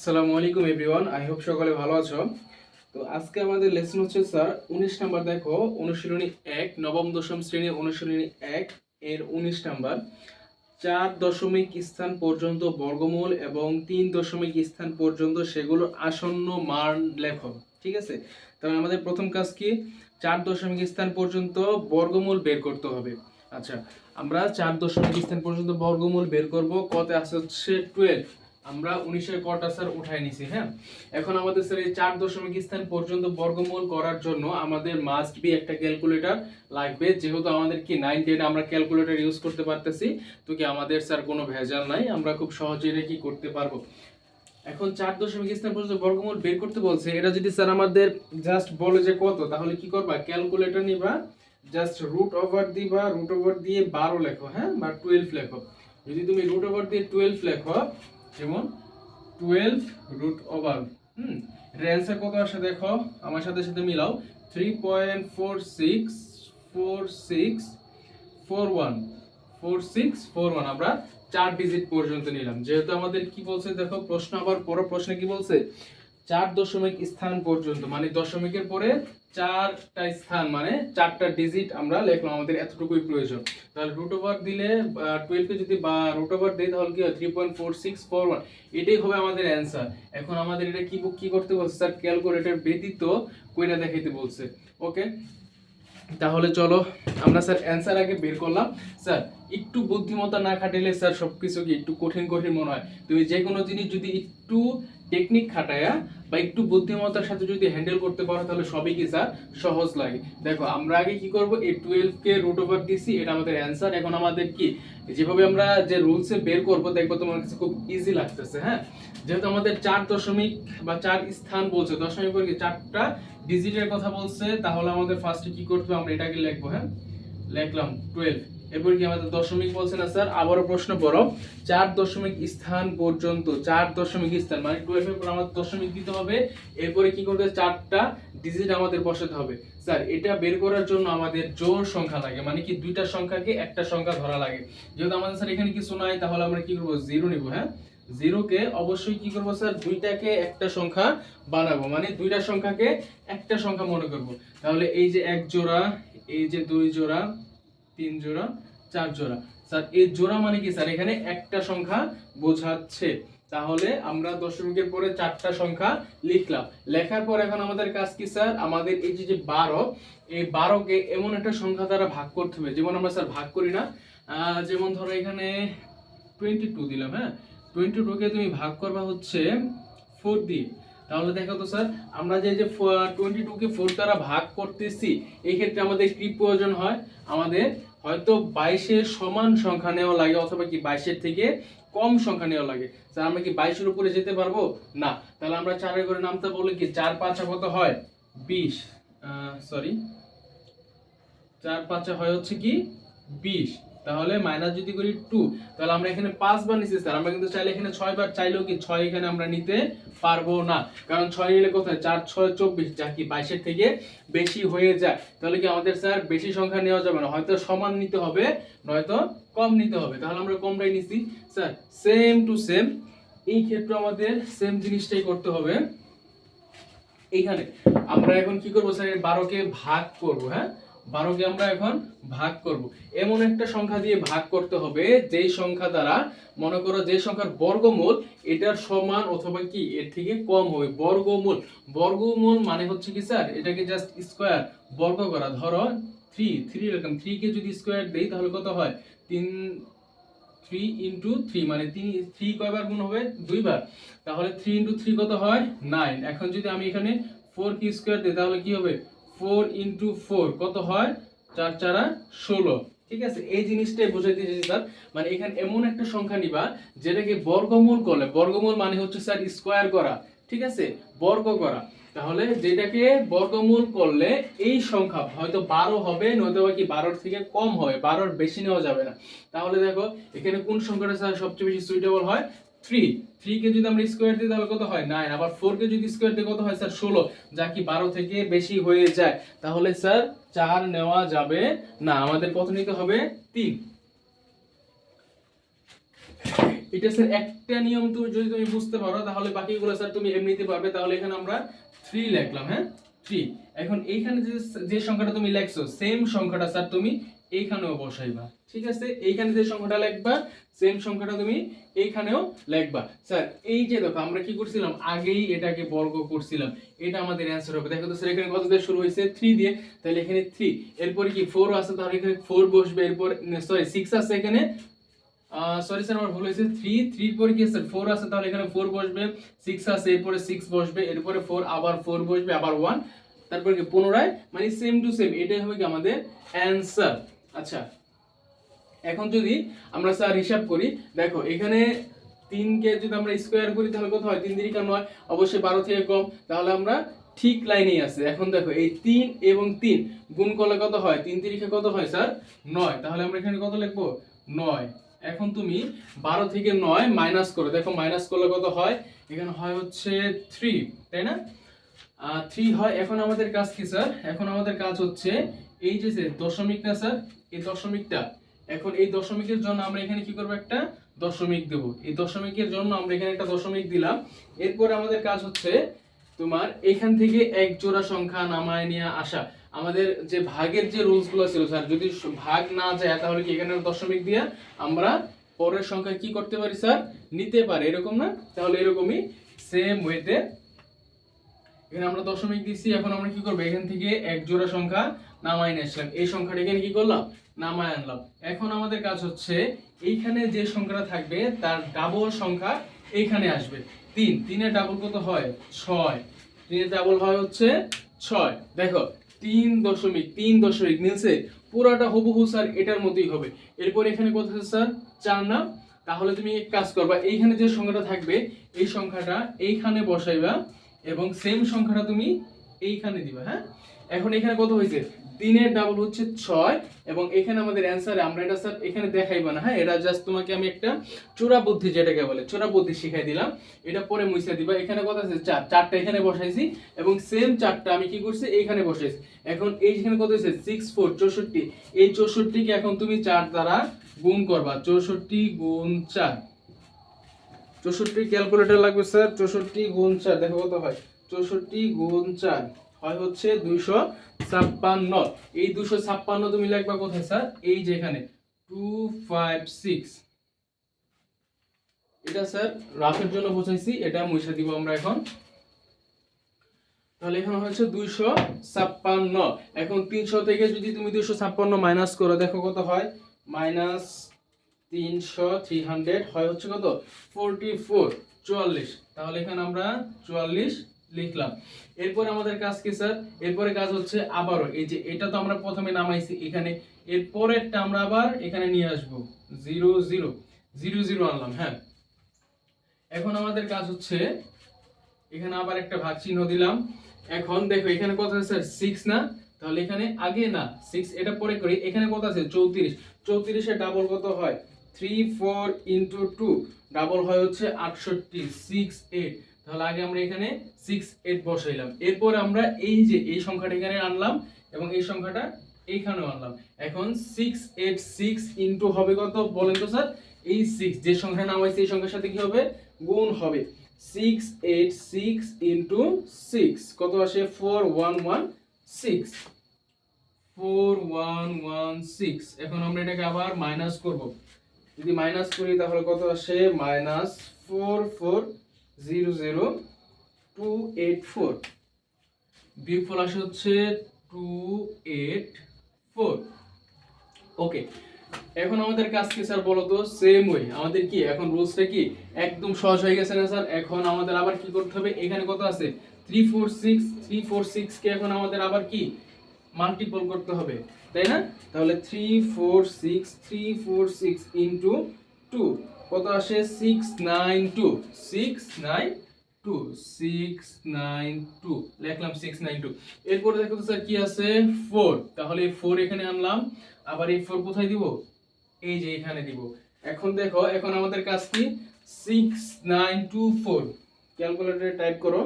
আসসালামু আলাইকুম everyone, I hope সকলে ভালো আছো। তো আজকে আমাদের লেসন হচ্ছে স্যার 19 নাম্বার। দেখো অনুশীলনী 1 নবম দশম শ্রেণী অনুশীলনী 1 এর 19 নাম্বার। 4 দশমিক স্থান পর্যন্ত বর্গমূল এবং 3 দশমিক স্থান পর্যন্ত সেগুলোর আসন্ন মান লেখো। ঠিক আছে, তাহলে আমাদের প্রথম কাজ কি? 4 দশমিক স্থান পর্যন্ত বর্গমূল বের করতে হবে। আচ্ছা, আমরা 4 দশমিক স্থান পর্যন্ত বর্গমূল বের করব। কত আসছে হচ্ছে 12। আমরা 19 এর কটা স্যার উঠাই নিছি। হ্যাঁ, এখন আমাদের স্যার এই 4 দশমিক স্থান পর্যন্ত বর্গমূল করার জন্য আমাদের মাস্ট বি একটা ক্যালকুলেটর লাগবে। যেহেতু আমাদের কি 9 10 আমরা ক্যালকুলেটর ইউজ করতে পারতেছি, তো কি আমাদের স্যার কোনো ভেজাল নাই, আমরা খুব সহজেই এটা কি করতে পারবো। এখন 4 দশমিক স্থান পর্যন্ত বর্গমূল বের করতে বলছে। এটা যদি স্যার আমাদের জাস্ট বলে যে কত, তাহলে কি করবা? ক্যালকুলেটর নিবা, জাস্ট রুট ওভার দিবা, রুট ওভার দিয়ে 12 লেখো, হ্যাঁ, বা 12 লেখো। যদি তুমি রুট ওভার দিয়ে 12 লেখো, যেমন 12 রুট ওভার, এর অ্যান্সার কত আসে দেখো, আমার সাথে সাথে মিলাও। 3.464641 আমরা 4 ডিজিট পর্যন্ত নিলাম। যেহেতু আমাদের কি বলছে দেখো প্রশ্ন, আবার পরের প্রশ্নে কি বলছে? 4 দশমিক স্থান পর্যন্ত, মানে দশমিকের পরে 4টা স্থান, মানে 4টা ডিজিট আমরা লিখলাম, আমাদের এতটুকুই প্রয়োজন। তাহলে রুট ওভার দিলে 12 কে যদি বা রুট ওভার দেই তাহলে কি হয়? 3.4641, এটাই হবে আমাদের অ্যান্সার। এখন আমাদের এটা কি করতে বলছে স্যার? ক্যালকুলেটর ব্যতীত কইরা দেখাইতে বলছে। ওকে, তাহলে চলো আমরা স্যার অ্যান্সার আগে বের করলাম। স্যার একটু বুদ্ধিমত্তা না খাটাইলে স্যার সবকিছু কি একটু কঠিন কঠিন মনে হয়। তুমি যে কোনো জিনিস যদি একটু টেকনিক খাটায়া বা একটু বুদ্ধিমত্তার সাথে যদি হ্যান্ডেল করতে পারো, তাহলে সবই কি স্যার সহজ লাগে। দেখো আমরা আগে কি করব, এই 12 কে রুট ওভার দিছি, এটা আমাদের অ্যান্সার। এখন আমাদের কি যেভাবে আমরা যে রুলসে বের করব, দেখবো তোমার কাছে খুব ইজি লাগতেছে। হ্যাঁ, যেহেতু আমাদের 4 দশমিক বা 4 স্থান বলছে, দশমিক পরে কি 4টা ডিজিটের কথা বলছে, তাহলে আমাদের ফার্স্টে কি করতে হবে? আমরা এটাকে লিখবো। হ্যাঁ, লিখলাম 12। এরপর কি আমাদের দশমিক বলছে না স্যার? আবারও প্রশ্ন পড়ো। 4 দশমিক স্থান পর্যন্ত, 4 দশমিক স্থান মানে 12 এর পর আমাদের দশমিক দিতে হবে। এরপরে কি করতে হবে? 4টা ডিজিট আমাদের বসাতে হবে। স্যার এটা বের করার জন্য আমাদের জোড় সংখ্যা লাগে, মানে কি দুইটা সংখ্যাকে একটা সংখ্যা ধরা লাগে। যেহেতু আমাদের স্যার এখানে কিছু নাই, তাহলে আমরা কি করব? 0 নিব। হ্যাঁ, 0 কে অবশ্যই কি করব স্যার? দুইটাকে একটা সংখ্যা বানাবো, মানে দুইটা সংখ্যাকে একটা সংখ্যা মনে করব। তাহলে এই যে এক জোড়া, এই যে দুই জোড়া, তিন জোড়া, চার জোড়া। স্যার এই জোড়া মানে কি স্যার? এখানে একটা সংখ্যা বোঝাচ্ছে। তাহলে আমরা দশমিকের পরে 4টা সংখ্যা লিখলাম। লেখার পর এখন আমাদের কাজ কি স্যার? আমাদের এই যে 12, এই 12 কে এমন একটা সংখ্যা দ্বারা ভাগ করতে হবে, যেমন আমরা স্যার ভাগ করি না। যেমন ধরো এখানে 22 দিলাম। হ্যাঁ, 22 কে তুমি ভাগ করবা হচ্ছে 4 দিয়ে। তাহলে দেখো তো স্যার, আমরা যে 22 কে 4 দ্বারা ভাগ করতেছি, এই ক্ষেত্রে আমাদের কি প্রয়োজন হয়? আমাদের হয়তো 22 এর সমান সংখ্যা নেওয়া লাগে, অথবা কি 22 এর থেকে কম সংখ্যা নেওয়া লাগে। স্যার আমরা কি 22 এর উপরে যেতে পারবো না? তাহলে আমরা 4 এর ঘরে নামতে বলে কি 4 5 কত হয়? 20। সরি, 4 5 হয় হচ্ছে কি 20। তাহলে মাইনাস যদি করি 2, তাহলে আমরা এখানে 5 বার নিছি স্যার। আমরা কিন্তু চাইলে এখানে 6 বার চাইলেও কি 6 এখানে আমরা নিতে পারবো না, কারণ 6 নিলে কোথায়? 4 6 24, যা কি 22 এর থেকে বেশি হয়ে যায়। তাহলে কি আমাদের স্যার বেশি সংখ্যা নেওয়া যাবে না, হয়তো সমান নিতে হবে, নয়তো কম নিতে হবে। তাহলে আমরা কমটাই নিছি। স্যার সেম টু সেম এই ক্ষেত্রে আমাদের সেম জিনিসটাই করতে হবে। এইখানে আমরা এখন কি করব স্যার? 12 কে ভাগ করব। হ্যাঁ, 12 কে আমরা এখন ভাগ করব। এমন একটা সংখ্যা দিয়ে ভাগ করতে হবে যেই সংখ্যা দ্বারা, মনে করো যে সংখ্যার বর্গমূল এটার সমান অথবা কি এর থেকে কম হবে। বর্গমূল, বর্গমূল মানে হচ্ছে কি স্যার? এটাকে জাস্ট স্কয়ার, বর্গ করা। ধরো 3 এরকম 3 কে যদি স্কয়ার দেই তাহলে কত হয়? 3 ইনটু 3, মানে 3 কয়বার গুণ হবে? 2 বার। তাহলে 3 ইনটু 3 কত হয়? 9। এখন যদি আমি এখানে 4 কি স্কয়ার দিই তাহলে কি হবে? 4 ইনটু 4 কত হয়? 4 4 16। ঠিক আছে, এই জিনিসটাই বোঝাইতে চাইছি স্যার। মানে এখানে এমন একটা সংখ্যা নিবা যেটাকে বর্গমূল করলে, বর্গমূল মানে হচ্ছে স্যার স্কয়ার করা, ঠিক আছে, বর্গ করা। তাহলে যেটাকে বর্গমূল করলে এই সংখ্যা হয়তো 12 হবে, নয়তো কি 12 থেকে কম হবে, 12 বেশি নেওয়া যাবে না। তাহলে দেখো এখানে কোন সংখ্যাটা স্যার সবচেয়ে বেশি সুইটেবল হয়? 3 কে যদি আমরা স্কয়ার দিই তাহলে কত হয়? 9। আবার 4 কে যদি স্কয়ার দিই কত হয় স্যার? 16, যা কি 12 থেকে বেশি হয়ে যায়। তাহলে স্যার 4 নেওয়া যাবে না, আমাদের কত নিতে হবে? 3। এটা স্যার একটা নিয়ম তুমি যদি তুমি বুঝতে পারো তাহলে বাকিগুলো স্যার তুমি এমনিতে পারবে। তাহলে এখানে আমরা 3 লিখলাম, হ্যাঁ 3। এখন এইখানে যে যে সংখ্যাটা তুমি লিখছো সেম সংখ্যাটা স্যার তুমি এইখানেও বসাইবা, ঠিক আছে? এইখানে যে সংখ্যাটা লিখবা সেম সংখ্যাটা তুমি এইখানেও লিখবা। স্যার এই যে দেখো আমরা কি করছিলাম, আগেই এটাকে বর্গ করছিলাম, এটা আমাদের অ্যানসার হবে। দেখো তো স্যার এখানে কত দিয়ে শুরু হয়েছে, 3 দিয়ে, তাহলে এখানে 3, এরপরে কি 4 আছে, তাহলে এখানে 4 বসবে, এরপর সরি 6 আছে এখানে, সরি স্যার আমার ভুল হয়েছে, 3 পরে কি আছে 4 আছে, তাহলে এখানে 4 বসবে, 6 আছে এরপরে 6 বসবে, এরপরে 4 আবার 4 বসবে, আবার 1, তারপরে কি পুনরায়, মানে সেম টু সেম, এটাই হবে কি আমাদের অ্যানসার। আচ্ছা এখন যদি আমরা স্যার হিসাব করি, দেখো এখানে 3 কে যদি আমরা স্কয়ার করি তাহলে কত হয়, 3 3 9, অবশ্যই 12 থেকে কম, তাহলে আমরা ঠিক লাইনেই আছে। এখন দেখো এই 3 এবং 3 গুণ করলে কত হয়, 3 3 কত হয় স্যার 9, তাহলে আমরা এখানে কত লিখবো 9। এখন তুমি 12 থেকে 9 মাইনাস করো, দেখো মাইনাস করলে কত হয়, এখানে হয় হচ্ছে 3, তাই না? 3 হয়। এখন আমাদের কাজ কি স্যার, এখন আমাদের কাজ হচ্ছে এই যে দশমিক না স্যার, এই দশমিকটা, এখন এই দশমিকের জন্য আমরা এখানে কি করব, একটা দশমিক দেব। এই দশমিকের জন্য আমরা এখানে একটা দশমিক দিলাম। এরপর আমাদের কাজ হচ্ছে তোমার এখান থেকে এক জোড়া সংখ্যা নামায় নিয়ে আসা। আমাদের যে ভাগের যে রুলস গুলো ছিল স্যার, যদি ভাগ না যায় তাহলে কি এখানে দশমিক দিয়ে আমরা পরের সংখ্যা কি করতে পারি স্যার, নিতে পারি, এরকম না? তাহলে এরকমই সেম ওয়েতে এখানে আমরা দশমিক দিছি। এখন আমরা কি করব, এখান থেকে এক জোড়া সংখ্যা নামায় নিয়ে আসলাম, এই সংখ্যাটা এখানে কি করলাম, নামায় আনলাম। এখন আমাদের কাজ হচ্ছে এইখানে যে সংখ্যাটা থাকবে তার ডাবল সংখ্যা এইখানে আসবে। 3, 3 এর ডাবল কত হয় 6, 3 এর ডাবল হয় হচ্ছে 6। দেখো 3.3 মিলছে, পুরোটা হুবহু স্যার এটার মতোই হবে। এরপর এখানে কত আছে স্যার 4 না, তাহলে তুমি এক কাজ করবা, এইখানে যে সংখ্যাটা থাকবে এই সংখ্যাটা এইখানে বসাইবা এবং সেম সংখ্যাটা তুমি এইখানে দিবা, হ্যাঁ? এখন এখানে কত হয়েছে, 3 এর ডাবল হচ্ছে 6, এবং এখানে আমাদের অ্যানসারে আমরা এটা স্যার এখানে দেখাইবা না, হ্যাঁ? এটা জাস্ট তোমাকে আমি একটা চোরা বুদ্ধি, যেটাকে বলে চোরা বুদ্ধি শিখাই দিলাম, এটা পরে মুছে দিবা। এখানে কত আছে 4, 4টা এখানে বসাইছি এবং সেম 4টা আমি কি করছি এইখানে বসাইছি। এখন এই যেখানে কত হয়েছে 6 4 64, এই 64 কে এখন তুমি 4 দ্বারা গুণ করবা, 64 গুণ 4, 64 ক্যালকুলেটর লাগবে স্যার, 64 গুণ 4 দেখো কত হয়, 64 গুণ 4 হয় হচ্ছে 256। এই 256 তুমি লিখবা কোথায় স্যার, এই যে এখানে 256, এটা স্যার রাফের জন্য বোঝাইছি, এটা মুছে দিব আমরা এখন। তাহলে এখানে হচ্ছে 256। এখন 300 থেকে যদি তুমি 256 মাইনাস করো, দেখো কত হয়, মাইনাস 300 300 হয় হচ্ছে কত 44 44। তাহলে এখানে আমরা 44 লিখলাম। এরপর আমাদের কাজ কি স্যার, এরপরে কাজ হচ্ছে আবারও এই যে এটা তো আমরা প্রথমে নামাইছি এখানে, এরপরেরটা আমরা আবার এখানে নিয়ে আসব, 0 0 0 0 আনলাম, হ্যাঁ? এখন আমাদের কাজ হচ্ছে এখানে আবার একটা ভাগ চিহ্ন দিলাম। এখন দেখো এখানে কত আছে স্যার 6 না, তাহলে এখানে আগে না 6, এটা পরে করি। এখানে কত আছে 34, 34 এর ডাবল কত হয় 3 4 ইনটু 2, ডাবল হয় হচ্ছে 68 6 8, তাহলে আগে আমরা এখানে 6 8 বসাইলাম। এরপর আমরা এই যে এই সংখ্যাটা এখানে আনলাম এবং এই সংখ্যাটা এইখানেও আনলাম। এখন 6 8 6 ইনটু হবে কত বলেন তো স্যার, এই 6 যে সংখ্যা নামাইছে এই সংখ্যার সাথে কি হবে, গুণ হবে। 6 8 6 ইনটু 6 কত আসে 4116, 4116। এখন আমরা এটাকে আবার মাইনাস করব, যদি মাইনাস করি তাহলে কত আসে, মাইনাস 4400284, বিয়োগফল আসে হচ্ছে 284। ওকে, এখন আমাদের কাজ কি স্যার বলো তো, সেম ওয়ে আমাদের কি এখন রুলসটা কি একদম সহজ হয়ে গেছে না স্যার? এখন আমাদের আবার কি করতে হবে, এখানে কত আছে 346, 346 কে এখন আমাদের আবার কি মাল্টিপল করতে হবে, তাই না? তাহলে 346 ইনটু 2 কত আসে 692, 692 লিখলাম 692। এরপরে দেখো তো স্যার কি আছে 4, তাহলে এই 4 এখানে আনলাম, আবার এই 4 কোথায় দিব, এই যে এখানে দিব। এখন দেখো এখন আমাদের কাজ কি 6924, ক্যালকুলেটরে টাইপ করো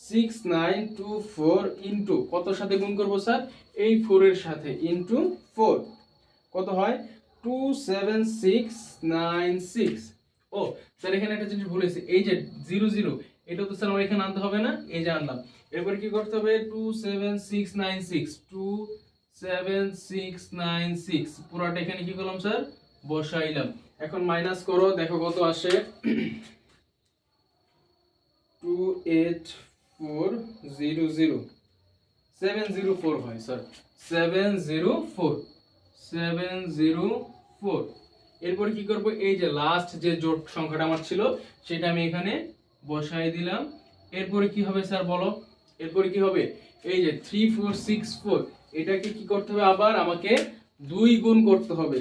6924 ইনটু কতর সাথে গুণ করব স্যার, এই 4 এর সাথে, ইনটু 4 কত হয় 27696। ও স্যার এখানে একটা জিনিস ভুল হয়েছে, এই যে 00 এটা তো স্যার আমার এখানে আনতে হবে না, এই যে আনলাম। এরপর কি করতে হবে 27696 পুরোটা এখানে কি করলাম স্যার বসাইলাম। এখন মাইনাস করো, দেখো কত আসে 28400 704 হয় স্যার 704। এরপর কি করব, এই যে লাস্ট যে জোট সংখ্যাটা আমার ছিল সেটা আমি এখানে বসাই দিলাম। এরপরে কি হবে স্যার বলো, এরপরে কি হবে, এই যে 3464 এটাকে কি করতে হবে, আবার আমাকে 2 গুণ করতে হবে।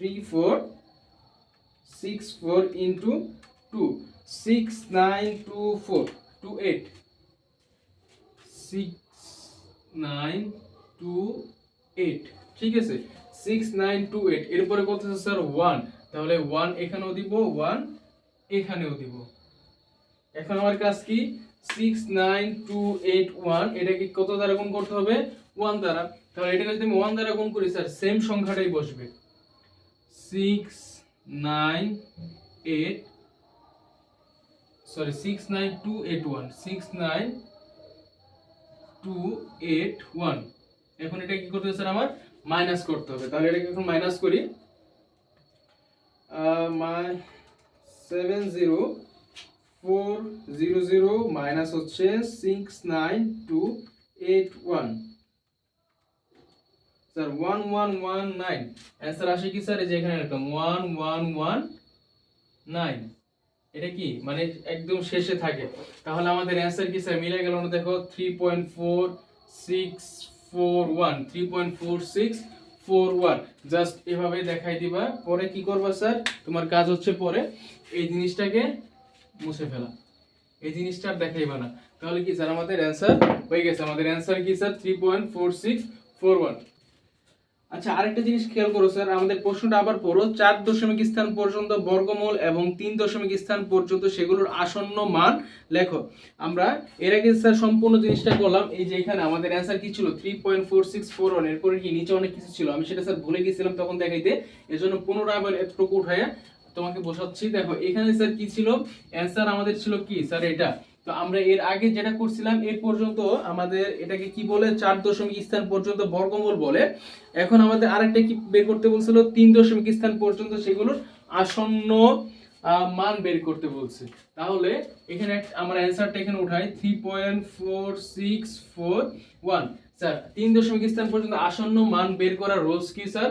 3464 ইন্টু 2 6924 28 6928, ঠিক আছে 6928। এরপরে কত আছে স্যার 1, তাহলে 1 এখানেও দিব 1 এখানেও দিব। এখন আমার কাজ কি 69281 এটাকে কত দ্বারা গুণ করতে হবে 1 দ্বারা, তাহলে এটাকে যদি আমি 1 দ্বারা গুণ করি স্যার সেম সংখ্যাটাই বসবে 69281 এখন এটা কি করতে হবে স্যার আমার মাইনাস করতে হবে, তাহলে এটাকে এখন মাইনাস করি 70400 মাইনাস হচ্ছে 69281 স্যার 1119 অ্যান্সার আসে কি স্যার, এই যে এখানে একটা 1119, এটা কি মানে একদম শেষে থাকে, তাহলে আমাদের অ্যান্সার কি স্যার মিলে গেল না, দেখো 3.4641 জাস্ট এভাবে দেখাই দিবা। পরে কি করবা স্যার, তোমার কাজ হচ্ছে পরে এই জিনিসটাকে মুছে ফেলা, এই জিনিসটা আর দেখাইবা না। তাহলে কি স্যার আমাদের অ্যান্সার হয়ে গেছে, আমাদের অ্যান্সার কি স্যার 3.4641। আচ্ছা আরেকটা জিনিস খেয়াল করো স্যার, আমাদের প্রশ্নটা আবার পড়ো, 4 দশমিক স্থান পর্যন্ত বর্গমূল এবং 3 দশমিক স্থান পর্যন্ত সেগুলোর আসন্ন মান লেখো। আমরা এর আগে স্যার সম্পূর্ণ জিনিসটা করলাম, এই যে এখানে আমাদের অ্যান্সার কি ছিল 3.4641, এরপরে কি নিচে অনেক কিছু ছিল, আমি সেটা স্যার ভুলে গেছিলাম তখন দেখাইতে, এজন্য পুনরায় আবার এতটুকু উঠায়া তোমাকে বোঝাচ্ছি। দেখো এখানে স্যার কি ছিল, অ্যান্সার আমাদের ছিল কি স্যার এটা, তো আমরা এর আগে যেটা করছিলাম এই পর্যন্ত আমাদের এটাকে কি বলে 4 দশমিক স্থান পর্যন্ত বর্গমূল বলে। এখন আমাদের আরেকটা কি বের করতে বলছিল 3 দশমিক স্থান পর্যন্ত সেগুলোর আসন্ন মান বের করতে বলছে। তাহলে এখানে আমরা অ্যানসারটা এখানে উঠাই 3.4641 স্যার 3 দশমিক স্থান পর্যন্ত আসন্ন মান বের করার রুলস কি স্যার,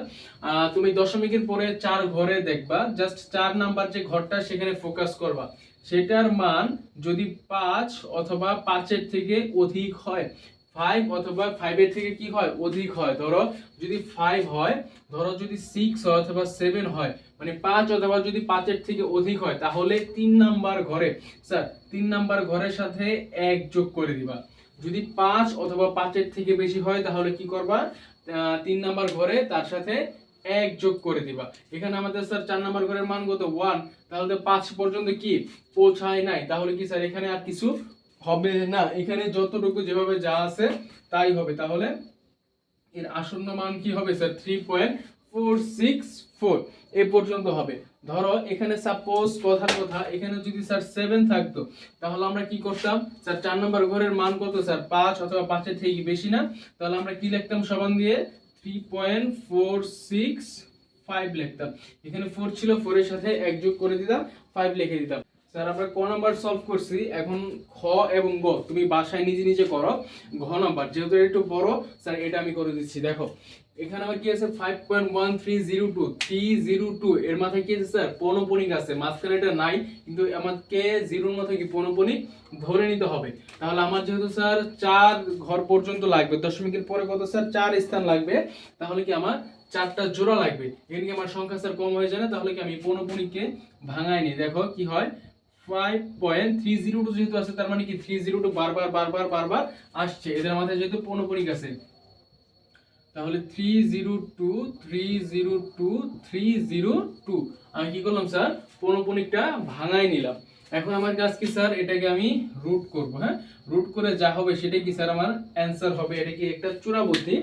তুমি দশমিকের পরে 4 ঘরে দেখবা, জাস্ট 4 নাম্বার যে ঘরটা সেখানে ফোকাস করবা, সেটার মান যদি 5 অথবা 5 এর থেকে অধিক হয়, 5 অথবা 5 এর থেকে কি হয় অধিক হয়, ধরো যদি 5 হয়, ধরো যদি 6 হয় অথবা 7 হয়, মানে 5 অথবা যদি 5 এর থেকে অধিক হয়, তাহলে 3 নাম্বার ঘরে স্যার 3 নাম্বার ঘরের সাথে 1 যোগ করে দিবা। যদি 5 অথবা 5 এর থেকে বেশি হয় তাহলে কি করবা, 3 নাম্বার ঘরে তার সাথে 1 যোগ করে দিবা। এখানে আমাদের স্যার 4 নাম্বার ঘরের মান কত 1, তাহলে 5 পর্যন্ত কি পৌঁছায় নাই, তাহলে কি স্যার এখানে আর কিছু হবে না, এখানে যতটুকু যেভাবে যা আছে তাই হবে। তাহলে এর আসন্ন মান কি হবে স্যার 3.464 এই পর্যন্ত হবে। ধরো এখানে সাপোজ কথার কথা এখানে যদি স্যার 7 থাকতো, তাহলে আমরা কি করতাম স্যার 4 নম্বর ঘরের মান কত স্যার 5 অথবা 5 এর থেকে বেশি না, তাহলে আমরা কি লিখতাম সমান দিয়ে 3.465 লিখতাম। এখানে 4 ছিল, 4 এর সাথে 1 যোগ করে দিতাম, 5 লিখে দিতাম। স্যার আমরা ক নাম্বার সলভ করছি, এখন খ এবং গ তুমি বাসায় নিজে নিজে করো। ঘ নাম্বার যেহেতু একটু বড় স্যার এটা আমি করে দিচ্ছি। দেখো এখানে আমার কি আছে 5.1302 302 এর মাথায় কি আছে স্যার পৌনঃপুনিক আছে, মাঝখানে এটা নাই, কিন্তু আমাকে জিরোর মাথায় কি পৌনঃপুনিক ধরে নিতে হবে। তাহলে আমার যেহেতু স্যার 4 ঘর পর্যন্ত লাগবে, দশমিকের পরে কত স্যার 4 স্থান লাগবে, তাহলে কি আমার 4টা জোড়া লাগবে। এখানে আমার সংখ্যা স্যার কম হয়ে যায় না, তাহলে কি আমি পৌনঃপুনিককে ভাঙাই নি। দেখো কি হয় 5.302 যেহেতু আছে, তার মানে কি 302 বারবার বারবার বারবার আসছে, এদের মাথায় যেহেতু পৌনঃপুনিক আছে, তাহলে 302 302 302 আমি কি করলাম স্যার পৌনঃপুনিকটা ভাঙাই নিলাম। এখন আমার কাজ কি স্যার এটাকে আমি রুট করব, হ্যাঁ রুট করে যা হবে সেটাই কি স্যার আমার অ্যানসার হবে। এটা কি একটা চূড়াবর্তী,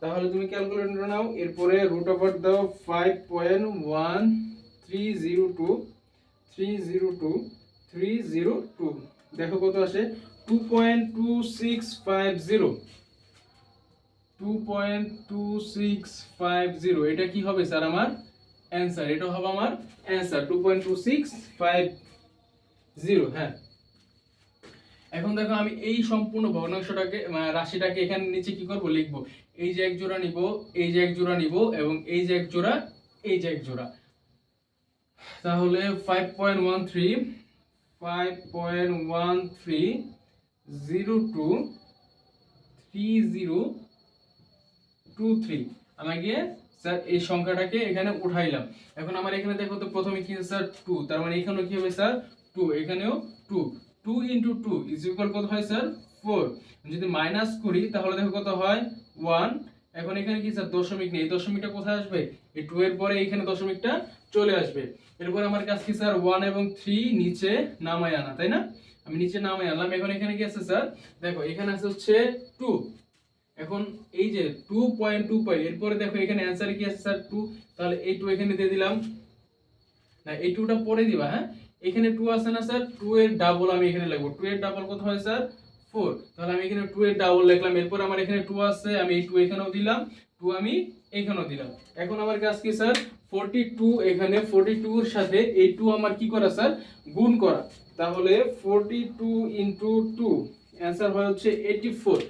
তাহলে তুমি ক্যালকুলেটর নাও, এরপরে রুট ওভার দাও 5.1302 302 302 302 দেখো কত আসে 2.2650 2.2650 এটা কি হবে স্যার আমার অ্যানসার, এটা হবে আমার অ্যানসার 2.2650। হ্যাঁ, এখন দেখো আমি এই সম্পূর্ণ ভগ্নাংশটাকে রাশিটাকে এখানে নিচে কি করব লিখব, এই যে এক জোড়া নিব, এই যে এক জোড়া নিব এবং এই যে এক জোড়া, এই যে এক জোড়া, তাহলে 5.13 5.1302 3023 আমাকে স্যার এই সংখ্যাটাকে এখানে উঠাইলাম। এখন আমার এখানে দেখো তো প্রথমে কি আছে স্যার 2, তার মানে এখানেও কি হবে স্যার 2, এখানেও 2, 2 into 2 is equal কত হয় স্যার 4। যদি মাইনাস করি তাহলে দেখো কত হয় 1। এখন এখানে কি স্যার দশমিক নেই, এই দশমিকটা কোথায় আসবে, এই 2 এর পরে এখানে দশমিকটা চলে আসবে। এরপর আমার কাছে কি স্যার 1 এবং 3 নিচে নামায় আনা, তাই না, আমি নিচে নামায় আনলাম। এখন এখানে কি আছে স্যার, দেখো এখানে আছে হচ্ছে 2, এখন এই যে 2.25 এরপরে দেখো এখানে অ্যানসারে কি আছে স্যার 2, তাহলে এই 2 এখানে দিয়ে দিলাম, না এই 2টা পরে দিবা। হ্যাঁ, এখানে 2 আছে না স্যার, 2 এর ডাবল আমি এখানে লিখব, 2 এর ডাবল কত হয় স্যার 4, তাহলে আমি এখানে 2 এর ডাবল লিখলাম। এরপর আমার এখানে 2 আছে, আমি এই 2 এখানেও দিলাম, 2 আমি এখানেও দিলাম। এখন আমার কাজ কি স্যার 42, এখানে 42 এর সাথে এই 2 আমার কি করা স্যার গুণ করা, তাহলে 42 into 2 অ্যানসার হয় হচ্ছে 84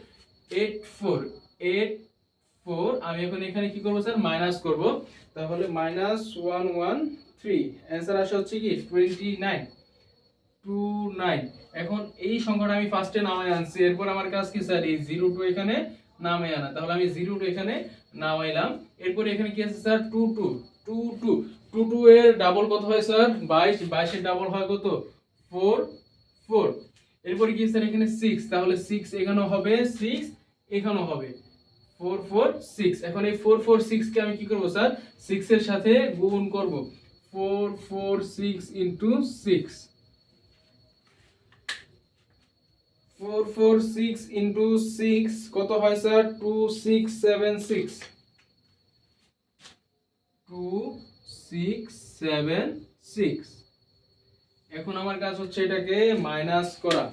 84 84। আমি এখন এখানে কি করব স্যার মাইনাস করব, তাহলে -113 অ্যানসার আসে হচ্ছে কি 29 29। এখন এই সংখ্যাটা আমি ফার্স্টে নামায় আনছি, এরপর আমার কাজ কি স্যার এই 02 এখানে নামায় আনা, তাহলে আমি 02 এখানে নামাইলাম। এরপর এখানে কি আছে স্যার 22 এর ডাবল কত হয় স্যার 22, 22 এর ডাবল হয় কত 4 4। এরপরে কি স্যার এখানে 6, তাহলে 6 এখানেও হবে, 6 এখানেও হবে, 4 4 6। এখন এই 4 4 6 কে আমি কি করব স্যার 6 এর সাথে গুণ করব, 4 4 6 into 6, 4 4 6 into 6 কত হয় স্যার 2676 2676। এখন আমার কাজ হচ্ছে এটাকে মাইনাস করা,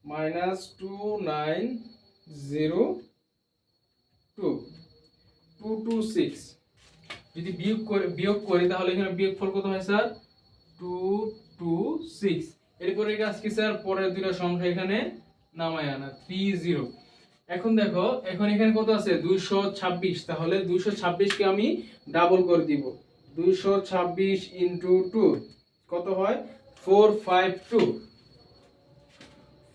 -2902 226। যদি বিয়োগ করি তাহলে এখানে বিয়োগফল কত হয় স্যার 226। এরপরে কাজ কি স্যার পরের দুটো সংখ্যা এখানে নামায় আনা 30। এখন দেখো এখন এখানে কত আছে 226, তাহলে 226 কে আমি ডাবল করে দিব, 226 into 2 কত হয় 452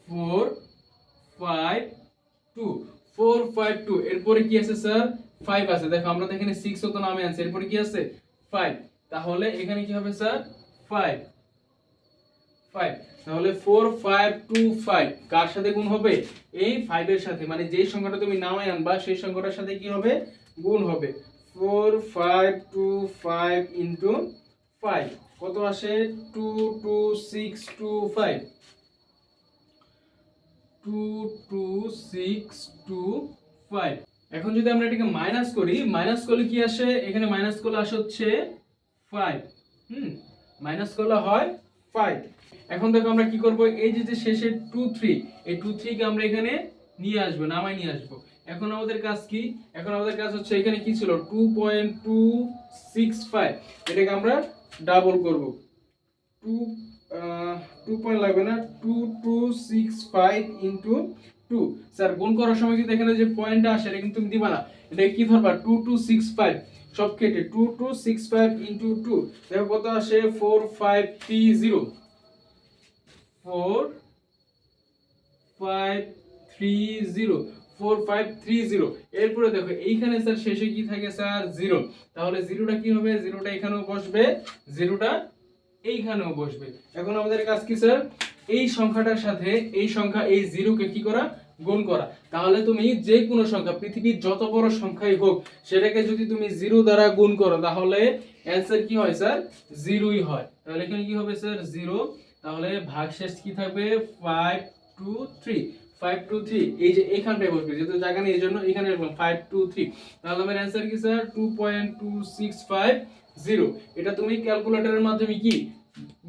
452 452। এরপরে কি আছে স্যার 5 আছে, দেখো আমরা তো এখানে 6 তো নামে আছে, এরপরে কি আছে 5, তাহলে এখানে কি হবে স্যার 5 5, তাহলে 4525 কার সাথে গুণ হবে এই 5 এর সাথে, মানে যেই সংখ্যাটা তুমি নামায় আনবা সেই সংখ্যাটার সাথে কি হবে গুণ হবে। 4525 into 5 কত আসে 22625 22625। এখন যদি আমরা এটাকে মাইনাস করি, মাইনাস করলে কি আসে, এখানে মাইনাস করলে আসে হচ্ছে 5, মাইনাস করলে হয় 5। এখন দেখো আমরা কি করব, এই যে শেষে 23, এই 23 কে আমরা এখানে নিয়ে আসব, নামায় নিয়ে আসব। এখন আমাদের কাজ কি, এখন আমাদের কাজ হচ্ছে এখানে কি ছিল 2.265, এটাকে আমরা ডাবল করব, 2 পয়েন্ট লাগবে না, 2265 into 2। স্যার গুণ করার সময় কিন্তু এখানে যে পয়েন্টটা আসে এটা কিন্তু তুমি দিবা না, এটা কি ধরবা 2265 সব কেটে 2265 into 2 দেখো কত আসে 4530 4530। এরপরে দেখো এইখানে স্যার শেষে কি থাকে স্যার 0, তাহলে 0টা কি হবে, 0টা এখানেও বসবে, 0টা এইখানেও বসবে। এখন আমাদের কাজ কি স্যার এই সংখ্যাটার সাথে এই সংখ্যা এই 0 কে কি করা গুণ করা, তাহলে তুমি যে কোনো সংখ্যা পৃথিবীর যত বড় সংখ্যাই হোক সেটাকে যদি তুমি 0 দ্বারা গুণ করো তাহলে অ্যানসার কি হয় স্যার 0ই হয়। তাহলে এখানে কি হবে স্যার 0, তাহলে ভাগশেষ কি থাকবে 523 523 এই যে এখানটায় বসবে, যেহেতু জায়গা নেই এই জন্য এখানে লিখলাম 523। তাহলে আমার অ্যান্সার কি স্যার 2.2650। এটা তুমি ক্যালকুলেটরের মাধ্যমে কি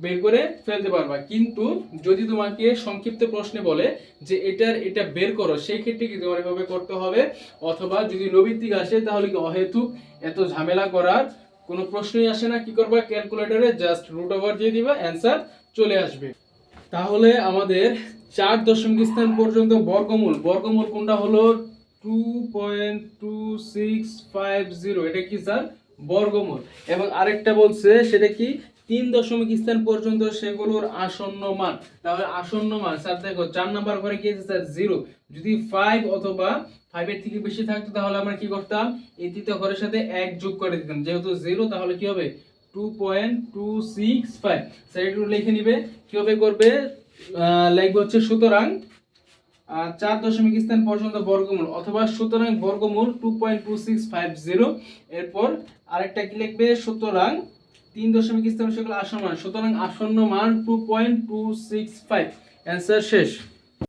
বের করে ফেলতে পারবা। কিন্তু যদি তোমাকে সংক্ষিপ্ত প্রশ্নে বলে যে এটা বের করো, সেই ক্ষেত্রে কি তোমার এভাবে করতে হবে, অথবা যদি নৈমিত্তিক আসে তাহলে কি অহেতুক এত ঝামেলা করার কোনো প্রশ্নই আসে না। কি করবা, ক্যালকুলেটরে জাস্ট রুট ওভার দিয়ে দিবা, অ্যান্সার চলে আসবে। তাহলে আমাদের 4 দশমিক স্থান পর্যন্ত বর্গমূল কোনটা হলো 2.2650, এটা কি স্যার বর্গমূল। এবং আরেকটা বলছে সেটা কি 3 দশমিক স্থান পর্যন্ত সেগুলোর আসন্ন মান। তাহলে আসন্ন মান স্যার দেখো 4 নাম্বার ঘরে কি আছে স্যার 0, যদি 5 অথবা 5 এর থেকে বেশি থাকতো তাহলে আমরা কি করতাম, এই তৃতীয় ঘরের সাথে 1 যোগ করে দিতাম, যেহেতু 0 তাহলে কি হবে 2.265। স্যার একটু লিখে নিবে কিভাবে করবে, লিখবে হচ্ছে সুতরাং 4 দশমিক স্থান পর্যন্ত বর্গমূল, অথবা সুতরাং বর্গমূল 2.2650। এরপর আরেকটা কি লিখবে, সুতরাং 3 দশমিক স্থান সেগুলো আসন্ন মান, সুতরাং আসন্ন মান 2.265। অ্যান্সার শেষ।